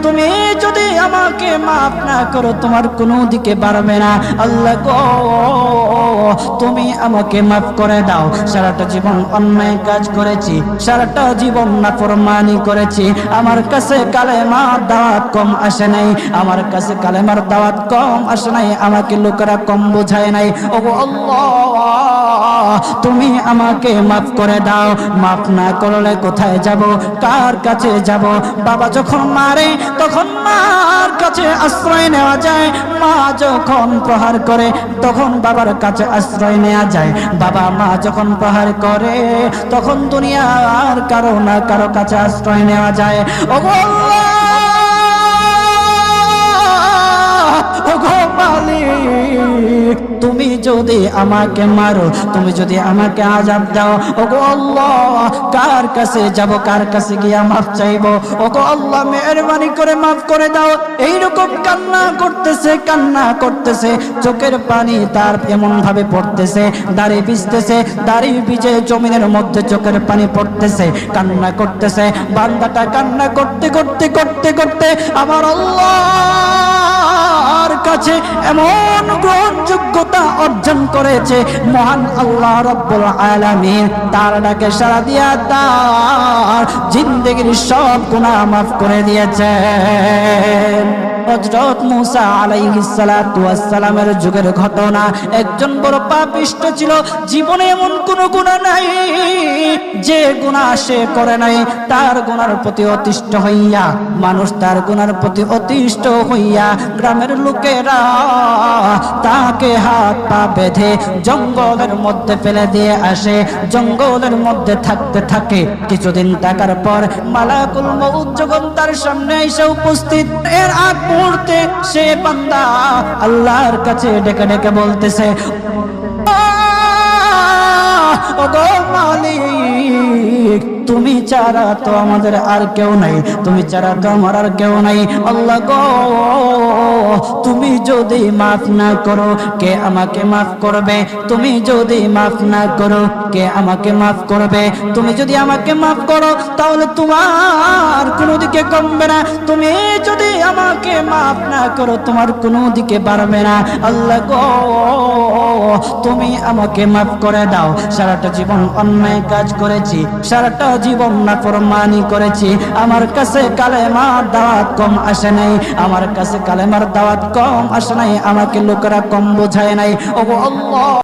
তুমি যদি আমাকে মাফ না করো তোমার কোনো দিকে বাড়বে না। আল্লাহ গো, তুমি আমাকে মাফ করে দাও। সারাটা জীবন অন্যায় কাজ করেছি, সারাটা জীবন নাফরমানি করেছি। আমার কাছে কালেমার দাওয়াত কম আসে নাই, আমার কাছে কালেমার দাওয়াত কম আসে নাই, আমাকে লোকেরা কম বোঝায় নাই। ওগো আল্লাহ, তুমি আমাকে মাফ করে দাও। মাফ না করলে কোথায় যাব, কার কাছে যাব? বাবা যখন মারে তখন মার কাছে আশ্রয় নেওয়া যায়, মা যখন প্রহার করে তখন বাবার কাছে আশ্রয় নেওয়া যায়। বাবা মা যখন প্রহার করে তখন দুনিয়ার কারো না কারো কাছে আশ্রয় নেওয়া যায়। ওগো আল্লাহ, ওগো মালিক, তুমি যদি আমাকে মারো, তুমি যদি আমাকে আযাব দাও, ওগো আল্লাহ, কার কাছে যাব, কার কাছে গিয়া মাফ চাইবো? ওগো আল্লাহ, মেহেরবানি করে মাফ করে দাও। এইরকম কান্না করতেছে, কান্না করতেছে, চোখের পানি তার এমন ভাবে পড়তেছে, দাড়ি ভিজতেছে, দাড়ি ভিজে জমিনের মধ্যে চোখের পানি পড়তেছে, কান্না করতেছে। বান্দাটা কান্না করতে করতে করতে করতে আমার আল্লাহর কাছে এমন গ্রহণযোগ্যতা অর্জন করেছে, মহান আল্লাহ রাব্বুল আলামিন তার ডাকে সাড়া দিয়া তার জিন্দেগির সব গুনাহ মাফ করে দিয়েছেন। হযরত মূসা আলাইহিস সালাতু ওয়াস সালামের যুগের ঘটনা। একজন বড় পাপিষ্ঠ ছিল, জীবনে এমন কোন গুনাহ নাই যে গুনাহ সে করে নাই। তার গুনার প্রতি অতিষ্ঠ হইয়া, মানুষ তার গুনার প্রতি অতিষ্ঠ হইয়া গ্রামের লোকেরা তাকে হাত পা বেঁধে জঙ্গলের মধ্যে ফেলে দিয়ে আসে। জঙ্গলের মধ্যে থাকতে থাকে কিছুদিন থাকার পর মালাকুল মউত যখন তার সামনে এসে উপস্থিত, এর আগ মুহূর্তে সে বান্দা আল্লাহর কাছে ডেকে ডেকে বলতেছে, ওগো মালিক, তুমি ছাড়া তো আমাদের আর কেউ নাই, তুমি ছাড়া তো আমার আর কেউ নাই। আল্লাহ গো, তুমি যদি মাফ না করো কে আমাকে মাফ করবে? তুমি যদি মাফ না করো কে আমাকে মাফ করবে? তুমি যদি আমাকে মাফ করো তাহলে তোমার কোনো দিকে কমবে না, তুমি যদি আমাকে মাফ না করো তোমার কোনো দিকে বাড়বে না। আল্লাহ গো, তুমি আমাকে মাফ করে দাও। সারাটা জীবন অন্যায় কাজ করেছি, সারাটা জীবন নাফরমানি করেছি, আমার কাছে কালেমার দাওয়াত কম আসে নাই, আমার কাছে কালেমার দাওয়াত কম আসে নাই, আমাকে লোকেরা কম বোঝায় নাই। ওগো আল্লাহ।